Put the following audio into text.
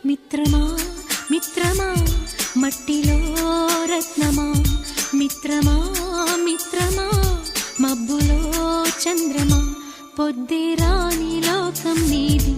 మిత్రమా మిత్రమా మట్టిలో రత్నమా మిత్రమా మిత్రమా మబ్బులో చంద్రమా పొద్దురాని లోకం నీది